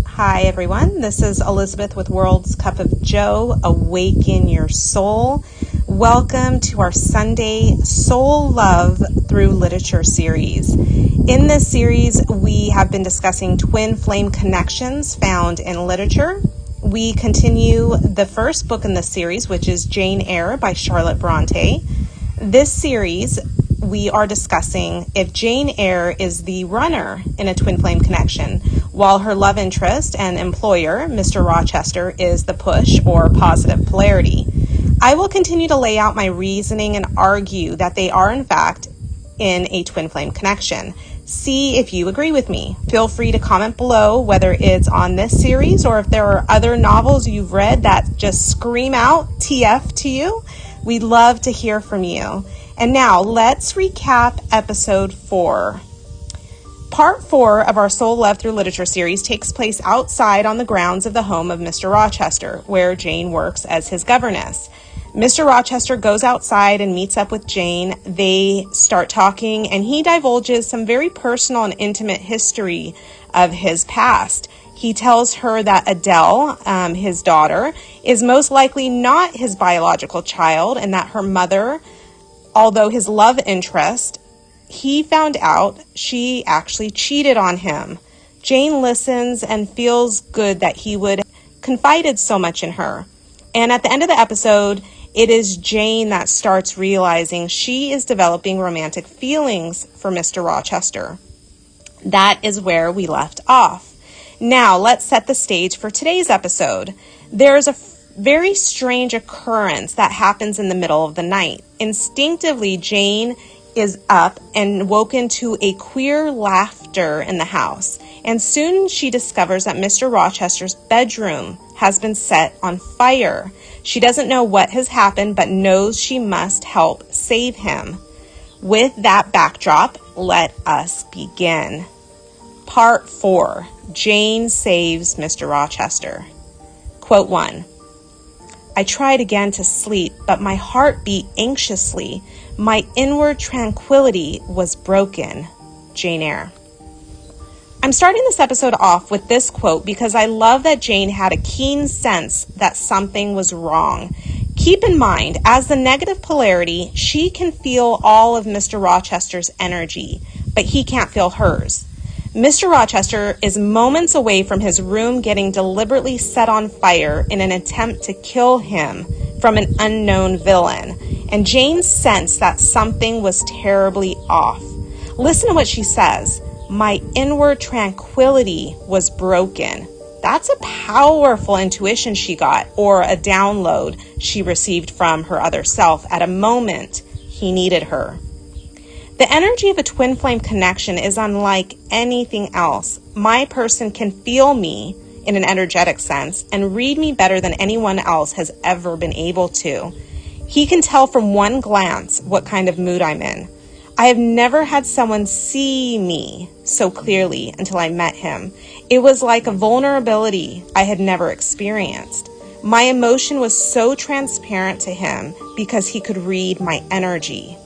Hi everyone, this is Elizabeth with World's Cup of Joe, Awaken Your Soul. Welcome to our Sunday Soul Love Through Literature series. In this series, we have been discussing twin flame connections found in literature. We continue the first book in the series, which is Jane Eyre by Charlotte Bronte. This series, we are discussing if Jane Eyre is the runner in a twin flame connection, while her love interest and employer, Mr. Rochester, is the push or positive polarity. I will continue to lay out my reasoning and argue that they are, in fact, in a twin flame connection. See if you agree with me. Feel free to comment below whether it's on this series or if there are other novels you've read that just scream out TF to you. We'd love to hear from you. And now let's recap episode 4. Part 4 of our Soul Love Through Literature series takes place outside on the grounds of the home of Mr. Rochester, where Jane works as his governess. Mr. Rochester goes outside and meets up with Jane. They start talking, and he divulges some very personal and intimate history of his past. He tells her that Adele, his daughter, is most likely not his biological child, and that her mother, although his love interest, he found out she actually cheated on him. Jane listens and feels good that he would confided so much in her. And at the end of the episode, it is Jane that starts realizing she is developing romantic feelings for Mr. Rochester. That is where we left off. Now, let's set the stage for today's episode. There's a very strange occurrence that happens in the middle of the night. Instinctively, Jane is up and woken to a queer laughter in the house, and soon she discovers that Mr. Rochester's bedroom has been set on fire. She doesn't know what has happened, but knows she must help save him. With that backdrop, let us begin. Part 4. Jane saves Mr. Rochester. Quote 1. I tried again to sleep, but my heart beat anxiously. My inward tranquility was broken. Jane Eyre. I'm starting this episode off with this quote because I love that Jane had a keen sense that something was wrong. Keep in mind, as the negative polarity, she can feel all of Mr. Rochester's energy, but he can't feel hers. Mr. Rochester is moments away from his room getting deliberately set on fire in an attempt to kill him from an unknown villain, and Jane sensed that something was terribly off. Listen to what she says. My inward tranquility was broken. That's a powerful intuition she got, or a download she received from her other self at a moment he needed her. The energy of a twin flame connection is unlike anything else. My person can feel me in an energetic sense and read me better than anyone else has ever been able to. He can tell from one glance what kind of mood I'm in. I have never had someone see me so clearly until I met him. It was like a vulnerability I had never experienced. My emotion was so transparent to him because he could read my energy.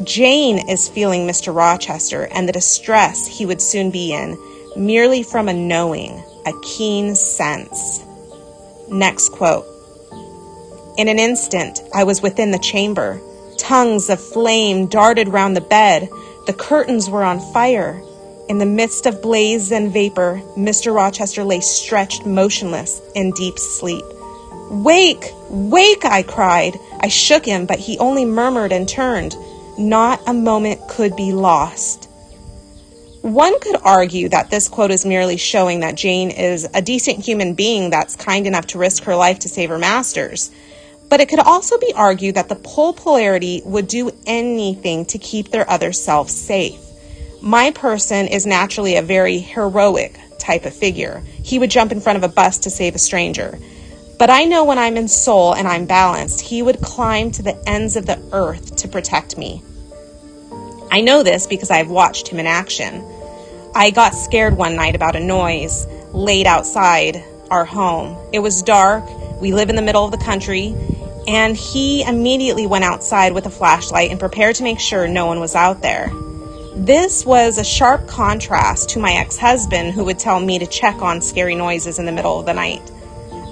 Jane is feeling Mr. Rochester and the distress he would soon be in, merely from a knowing, a keen sense. Next quote. In an instant, I was within the chamber. Tongues of flame darted round the bed. The curtains were on fire. In the midst of blaze and vapor, Mr. Rochester lay stretched motionless in deep sleep. Wake! Wake! I cried. I shook him, but he only murmured and turned. Not a moment could be lost. One could argue that this quote is merely showing that Jane is a decent human being that's kind enough to risk her life to save her masters. But it could also be argued that the polarity would do anything to keep their other self safe. My person is naturally a very heroic type of figure. He would jump in front of a bus to save a stranger. But I know when I'm in soul and I'm balanced, he would climb to the ends of the earth to protect me. I know this because I've watched him in action. I got scared one night about a noise late outside our home. It was dark. We live in the middle of the country. And he immediately went outside with a flashlight and prepared to make sure no one was out there. This was a sharp contrast to my ex-husband, who would tell me to check on scary noises in the middle of the night.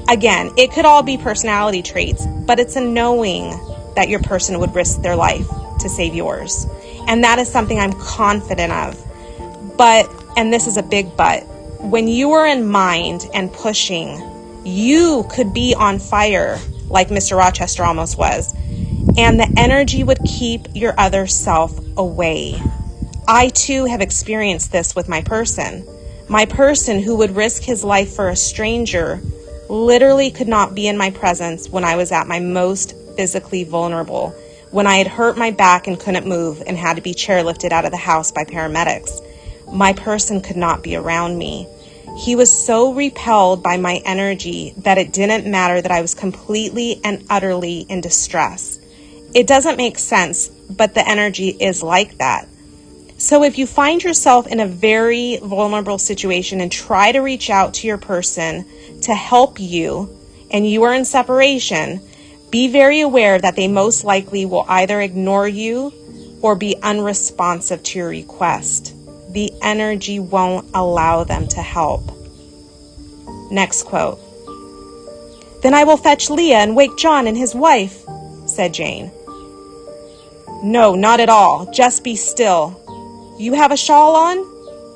Again, it could all be personality traits, but it's a knowing that your person would risk their life to save yours. And that is something I'm confident of. But, and this is a big but, when you are in mind and pushing, you could be on fire like Mr. Rochester almost was, and the energy would keep your other self away. I too have experienced this with my person. My person, who would risk his life for a stranger, literally could not be in my presence when I was at my most physically vulnerable, when I had hurt my back and couldn't move and had to be chairlifted out of the house by paramedics. My person could not be around me. He was so repelled by my energy that it didn't matter that I was completely and utterly in distress. It doesn't make sense, but the energy is like that. So if you find yourself in a very vulnerable situation and try to reach out to your person to help you, and you are in separation, be very aware that they most likely will either ignore you or be unresponsive to your request. The energy won't allow them to help. Next quote. "Then I will fetch Leah and wake John and his wife," said Jane. "No, not at all. Just be still. You have a shawl on?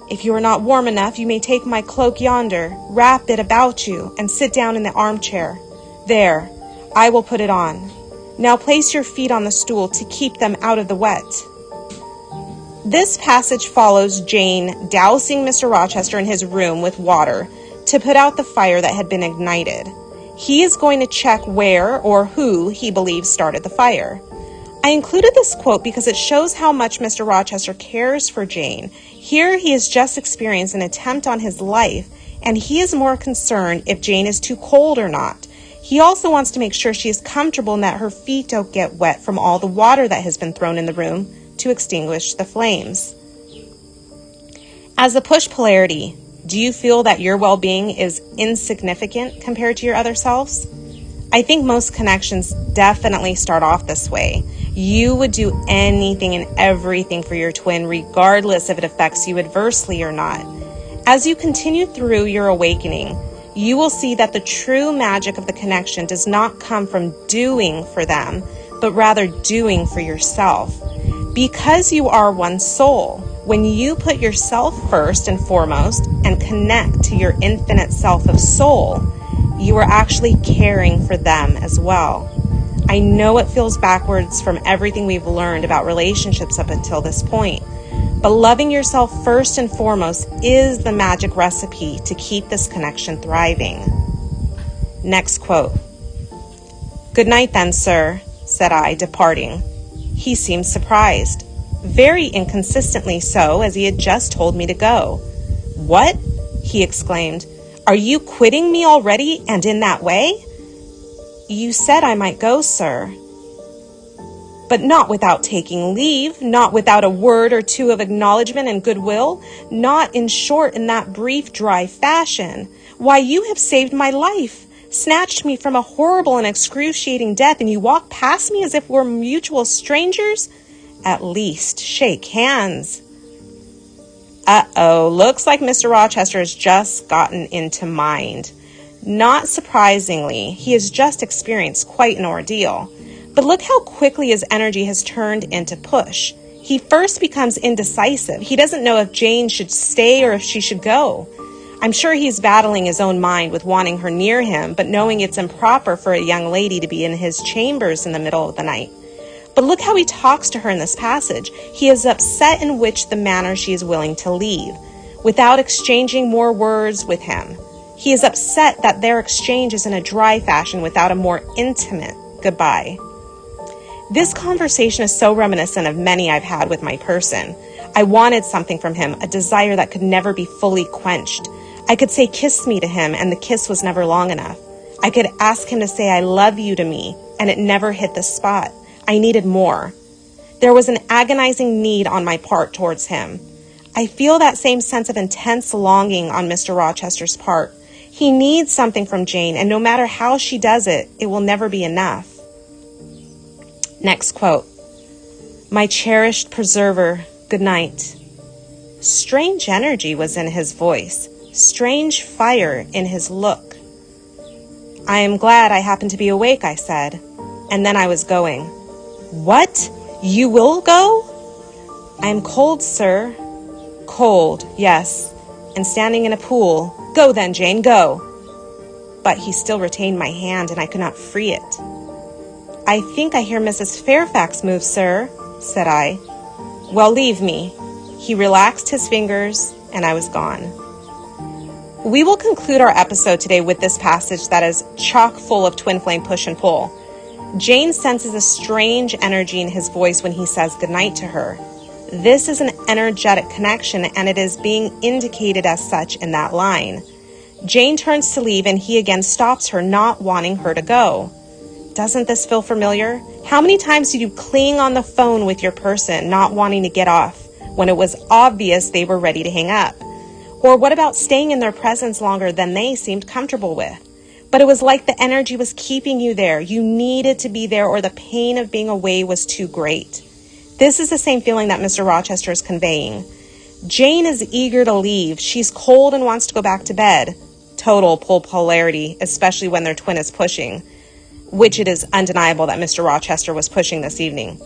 If you are not warm enough, you may take my cloak yonder, wrap it about you, and sit down in the armchair. There, I will put it on. Now place your feet on the stool to keep them out of the wet." This passage follows Jane dousing Mr. Rochester in his room with water to put out the fire that had been ignited. He is going to check where or who he believes started the fire. I included this quote because it shows how much Mr. Rochester cares for Jane. Here he has just experienced an attempt on his life, and he is more concerned if Jane is too cold or not. He also wants to make sure she is comfortable and that her feet don't get wet from all the water that has been thrown in the room to extinguish the flames. As a push polarity, do you feel that your well-being is insignificant compared to your other selves? I think most connections definitely start off this way. You would do anything and everything for your twin, regardless if it affects you adversely or not. As you continue through your awakening, you will see that the true magic of the connection does not come from doing for them, but rather doing for yourself. Because you are one soul, when you put yourself first and foremost and connect to your infinite self of soul, you are actually caring for them as well. I know it feels backwards from everything we've learned about relationships up until this point, but loving yourself first and foremost is the magic recipe to keep this connection thriving. Next quote. "Good night then, sir," said I, departing. He seemed surprised, very inconsistently so, as he had just told me to go. "What?" he exclaimed. "Are you quitting me already, and in that way?" "You said I might go, sir." "But not without taking leave, not without a word or two of acknowledgement and goodwill, not, in short, in that brief, dry fashion. Why, you have saved my life, snatched me from a horrible and excruciating death, and you walk past me as if we're mutual strangers? At least shake hands." Uh-oh, looks like Mr. Rochester has just gotten into mind. Not surprisingly, he has just experienced quite an ordeal. But look how quickly his energy has turned into push. He first becomes indecisive. He doesn't know if Jane should stay or if she should go. I'm sure he's battling his own mind with wanting her near him, but knowing it's improper for a young lady to be in his chambers in the middle of the night. But look how he talks to her in this passage. He is upset in which the manner she is willing to leave, without exchanging more words with him. He is upset that their exchange is in a dry fashion without a more intimate goodbye. This conversation is so reminiscent of many I've had with my person. I wanted something from him, a desire that could never be fully quenched. I could say "kiss me" to him, and the kiss was never long enough. I could ask him to say "I love you" to me, and it never hit the spot. I needed more. There was an agonizing need on my part towards him. I feel that same sense of intense longing on Mr. Rochester's part. He needs something from Jane, and no matter how she does it, it will never be enough. Next quote. "My cherished preserver, good night. Strange energy was in his voice, strange fire in his look. "I am glad I happened to be awake," I said, and then I was going. "What? You will go?" "I am cold, sir." "Cold, yes, and standing in a pool. Go then, Jane, go." But he still retained my hand, and I could not free it. "I think I hear Mrs. Fairfax move, sir," said I. "Well, leave me." He relaxed his fingers, and I was gone. We will conclude our episode today with this passage that is chock full of twin flame push and pull. Jane senses a strange energy in his voice when he says goodnight to her. This is an energetic connection, and it is being indicated as such in that line. Jane turns to leave, and he again stops her, not wanting her to go. Doesn't this feel familiar? How many times did you cling on the phone with your person, not wanting to get off, when it was obvious they were ready to hang up? Or what about staying in their presence longer than they seemed comfortable with? But it was like the energy was keeping you there. You needed to be there, or the pain of being away was too great. This is the same feeling that Mr. Rochester is conveying. Jane is eager to leave. She's cold and wants to go back to bed. Total pull polarity, especially when their twin is pushing, which it is undeniable that Mr. Rochester was pushing this evening.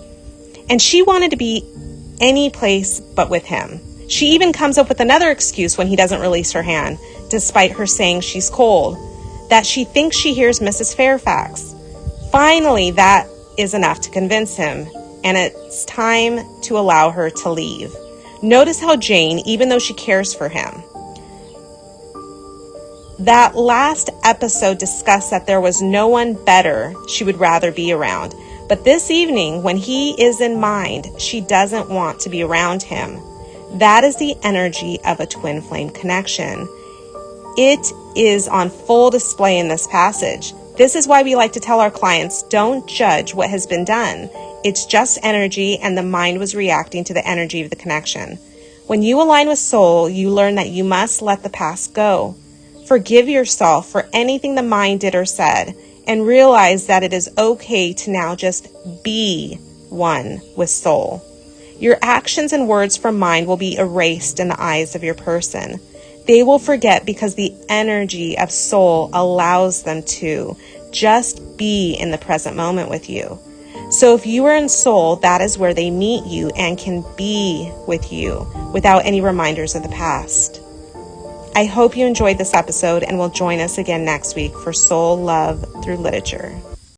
And she wanted to be any place but with him. She even comes up with another excuse when he doesn't release her hand, despite her saying she's cold, that she thinks she hears Mrs. Fairfax. Finally, that is enough to convince him, and it's time to allow her to leave. Notice how Jane, even though she cares for him, that last episode discussed that there was no one better she would rather be around. But this evening, when he is in mind, she doesn't want to be around him. That is the energy of a twin flame connection. It is on full display in this passage. This is why we like to tell our clients, don't judge what has been done. It's just energy, and the mind was reacting to the energy of the connection. When you align with soul, you learn that you must let the past go. Forgive yourself for anything the mind did or said, and realize that it is okay to now just be one with soul. Your actions and words from mind will be erased in the eyes of your person. They will forget because the energy of soul allows them to just be in the present moment with you. So if you are in soul, that is where they meet you and can be with you without any reminders of the past. I hope you enjoyed this episode and will join us again next week for Soul Love Through Literature.